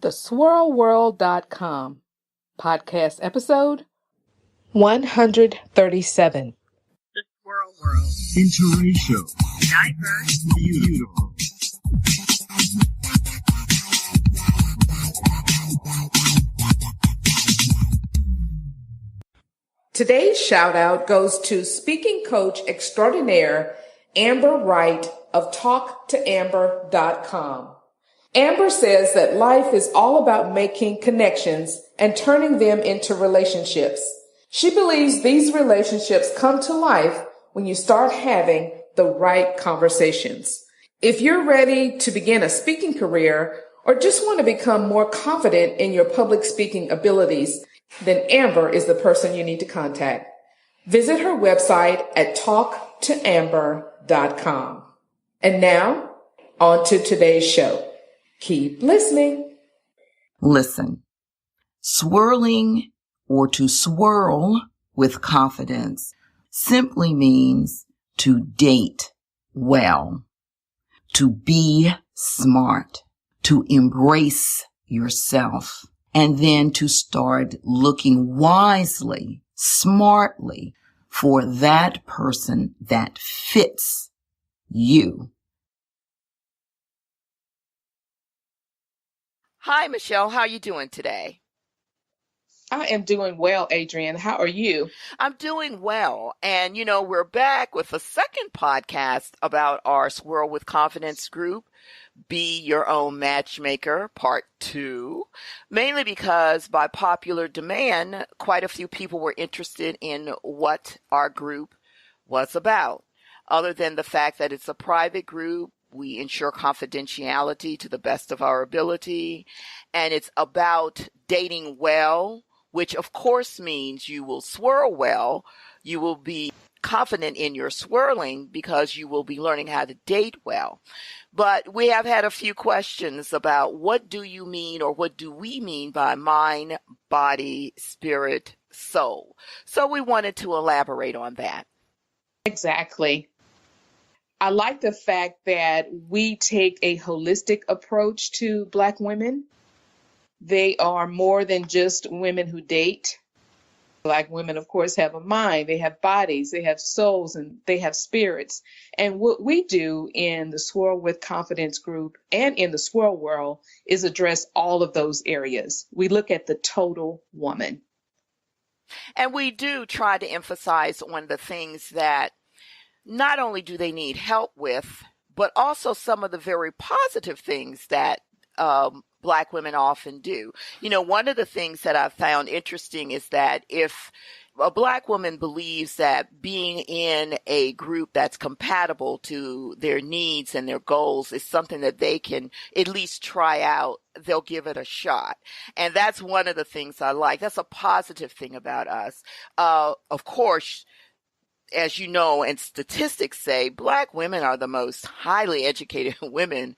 theswirlworld.com. Podcast episode 137. The Swirl World. Interracial. Diverse. Beautiful. Today's shout out goes to speaking coach extraordinaire Amber Wright of talktoamber.com. Amber says that life is all about making connections and turning them into relationships. She believes these relationships come to life when you start having the right conversations. If you're ready to begin a speaking career or just want to become more confident in your public speaking abilities, then Amber is the person you need to contact. Visit her website at talktoamber.com. And now, on to today's show. Keep listening. Listen, swirling or to swirl with confidence simply means to date well, to be smart, to embrace yourself, and then to start looking wisely, smartly for that person that fits you. Hi, Michelle. How are you doing today? I am doing well, Adrienne. How are you? I'm doing well. And, we're back with a second podcast about our Swirl with Confidence group, Be Your Own Matchmaker, Part 2, mainly because by popular demand, quite a few people were interested in what our group was about. Other than the fact that it's a private group, we ensure confidentiality to the best of our ability, and it's about dating well, which of course means you will swirl well. You will be confident in your swirling because you will be learning how to date well. But we have had a few questions about what do you mean or what do we mean by mind, body, spirit, soul. So we wanted to elaborate on that. Exactly. I like the fact that we take a holistic approach to Black women. They are more than just women who date. Black women, of course, have a mind, they have bodies, they have souls, and they have spirits. And what we do in the Swirl with Confidence group and in the Swirl World is address all of those areas. We look at the total woman. And we do try to emphasize on the things that not only do they need help with, but also some of the very positive things that Black women often do. One of the things that I've found interesting is that if a Black woman believes that being in a group that's compatible to their needs and their goals is something that they can at least try out, they'll give it a shot. And that's one of the things I like. That's a positive thing about us. Of course, as you know, and statistics say, Black women are the most highly educated women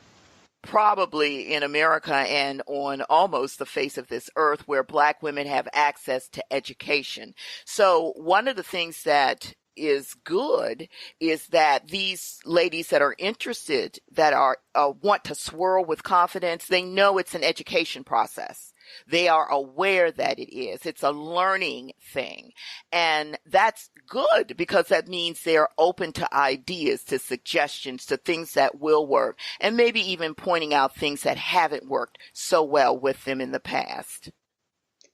probably in America and on almost the face of this earth, where Black women have access to education. So one of the things that is good is that these ladies that are interested, that are want to swirl with confidence, they know it's an education process. They are aware that it is. It's a learning thing. And that's good because that means they're open to ideas, to suggestions, to things that will work, and maybe even pointing out things that haven't worked so well with them in the past.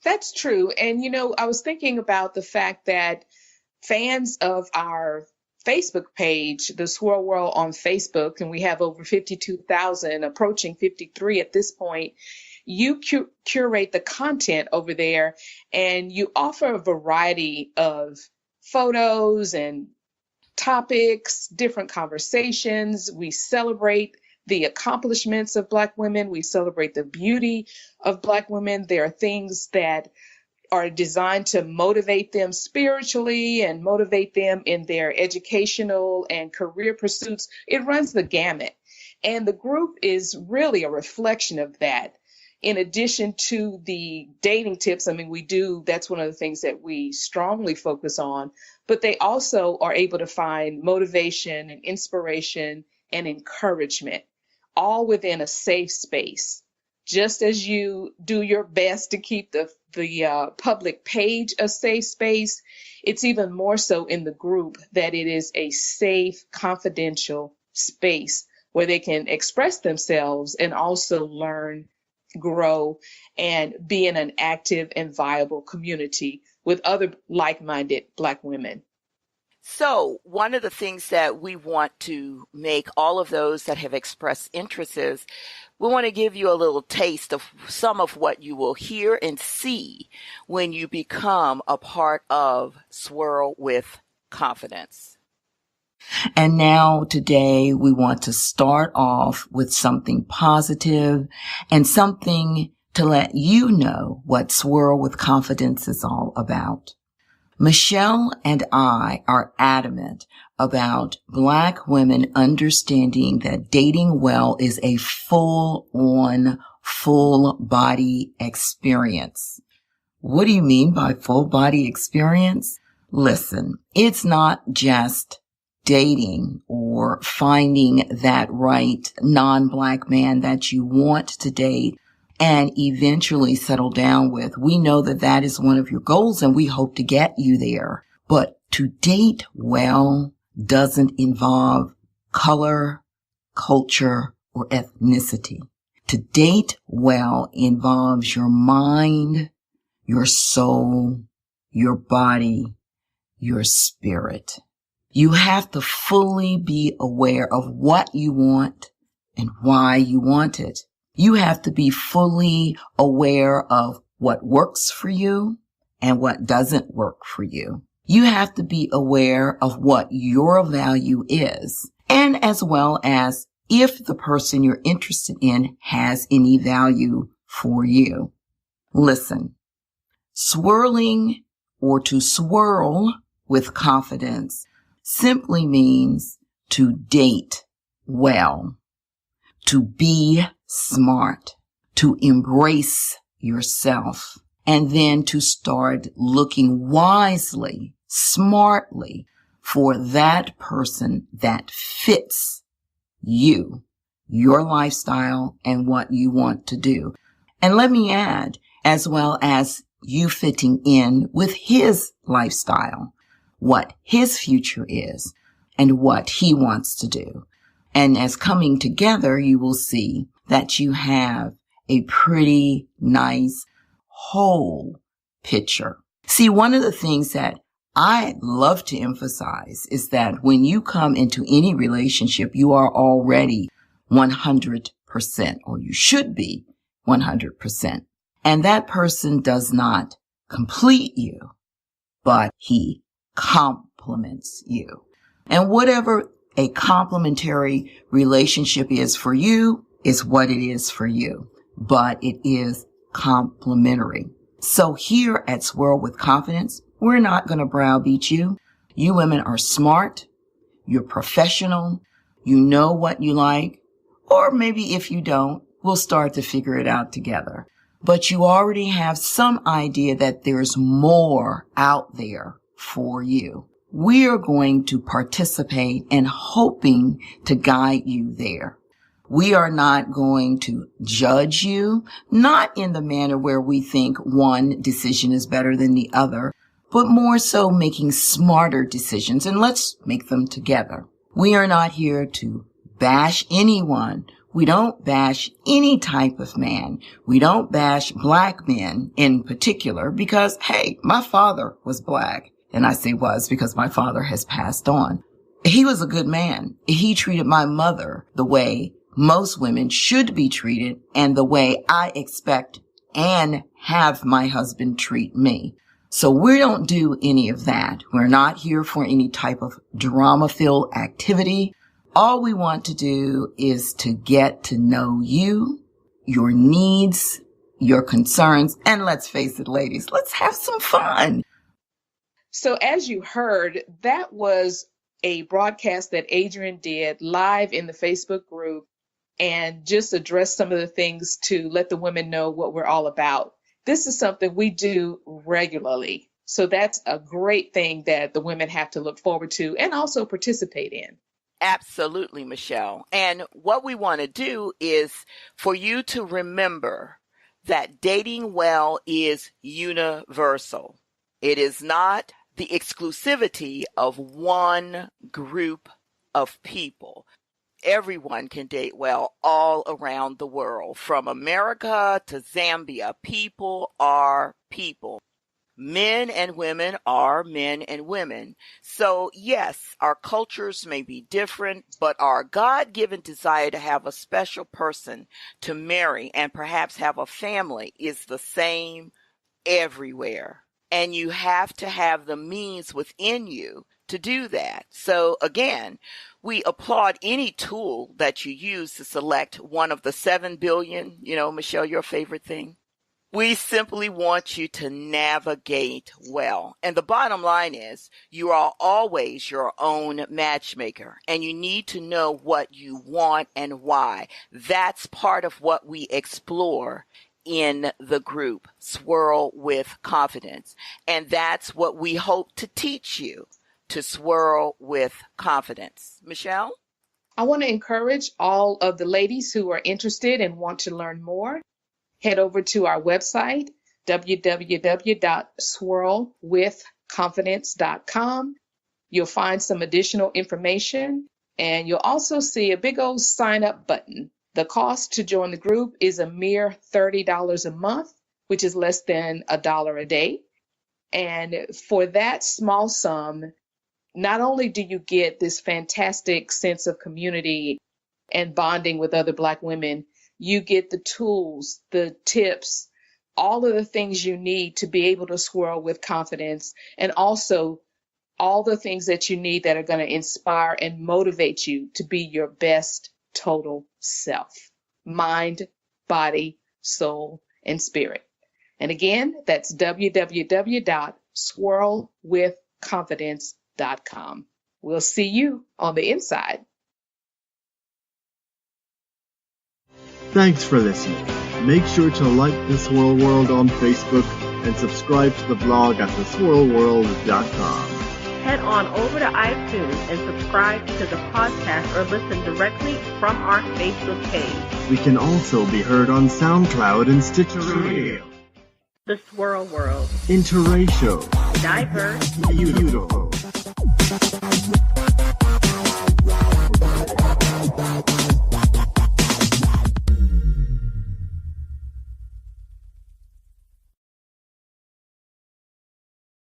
That's true. And, I was thinking about the fact that fans of our Facebook page, the Swirl World on Facebook, and we have over 52,000, approaching 53 at this point. You curate the content over there, and you offer a variety of photos and topics, different conversations. We celebrate the accomplishments of Black women. We celebrate the beauty of Black women. There are things that are designed to motivate them spiritually and motivate them in their educational and career pursuits. It runs the gamut. And the group is really a reflection of that. In addition to the dating tips, that's one of the things that we strongly focus on, but they also are able to find motivation and inspiration and encouragement, all within a safe space. just as you do your best to keep the public page a safe space, it's even more so in the group that it is a safe, confidential space where they can express themselves and also learn, grow, and be in an active and viable community with other like-minded Black women. So, one of the things that we want to make all of those that have expressed interest is we want to give you a little taste of some of what you will hear and see when you become a part of Swirl with Confidence. And now today we want to start off with something positive and something to let you know what Swirl with Confidence is all about. Michelle and I are adamant about Black women understanding that dating well is a full-on, full-body experience. What do you mean by full-body experience? Listen, it's not just dating or finding that right non-Black man that you want to date and eventually settle down with. We know that that is one of your goals and we hope to get you there. But to date well doesn't involve color, culture, or ethnicity. To date well involves your mind, your soul, your body, your spirit. You have to fully be aware of what you want and why you want it. You have to be fully aware of what works for you and what doesn't work for you. You have to be aware of what your value is, and as well as if the person you're interested in has any value for you. Listen, swirling or to swirl with confidence simply means to date well, to be smart, to embrace yourself, and then to start looking wisely, smartly for that person that fits you, your lifestyle, and what you want to do. And let me add, as well as you fitting in with his lifestyle, what his future is, and what he wants to do. And as coming together, you will see that you have a pretty nice whole picture. See, one of the things that I love to emphasize is that when you come into any relationship, you are already 100%, or you should be 100%. And that person does not complete you, but he complements you. And whatever a complementary relationship is for you is what it is for you, but it is complementary. So here at Swirl with Confidence, we're not going to browbeat you. You women are smart. You're professional. You know what you like. Or maybe if you don't, we'll start to figure it out together. But you already have some idea that there's more out there for you. We are going to participate and hoping to guide you there. We are not going to judge you, not in the manner where we think one decision is better than the other, but more so making smarter decisions, and let's make them together. We are not here to bash anyone. We don't bash any type of man. We don't bash Black men in particular because, hey, my father was Black. And I say was because my father has passed on. He was a good man. He treated my mother the way most women should be treated and the way I expect and have my husband treat me. So we don't do any of that. We're not here for any type of drama-filled activity. All we want to do is to get to know you, your needs, your concerns, and let's face it, ladies, let's have some fun. So as you heard, that was a broadcast that Adrian did live in the Facebook group and just addressed some of the things to let the women know what we're all about. This is something we do regularly. So that's a great thing that the women have to look forward to and also participate in. Absolutely, Michelle. And what we want to do is for you to remember that dating well is universal. It is not the exclusivity of one group of people. Everyone can date well all around the world, from America to Zambia. People are people. Men and women are men and women. So yes, our cultures may be different, but our God-given desire to have a special person to marry and perhaps have a family is the same everywhere. And you have to have the means within you to do that. So again, we applaud any tool that you use to select one of the 7 billion, Michelle, your favorite thing. We simply want you to navigate well. And the bottom line is you are always your own matchmaker, and you need to know what you want and why. That's part of what we explore in the group, Swirl with Confidence. And that's what we hope to teach you, to swirl with confidence. Michelle? I want to encourage all of the ladies who are interested and want to learn more. Head over to our website, www.swirlwithconfidence.com. You'll find some additional information, and you'll also see a big old sign up button. The cost to join the group is a mere $30 a month, which is less than $1 a day. And for that small sum, not only do you get this fantastic sense of community and bonding with other Black women, you get the tools, the tips, all of the things you need to be able to swirl with confidence, and also all the things that you need that are going to inspire and motivate you to be your best total self. Mind, body, soul, and spirit. And again, that's www.swirlwithconfidence.com. We'll see you on the inside. Thanks for listening. Make sure to like The Swirl World on Facebook and subscribe to the blog at theswirlworld.com. Head on over to iTunes and subscribe to the podcast or listen directly from our Facebook page. We can also be heard on SoundCloud and Stitcher Radio. The Swirl World. Interracial. Diverse. Beautiful.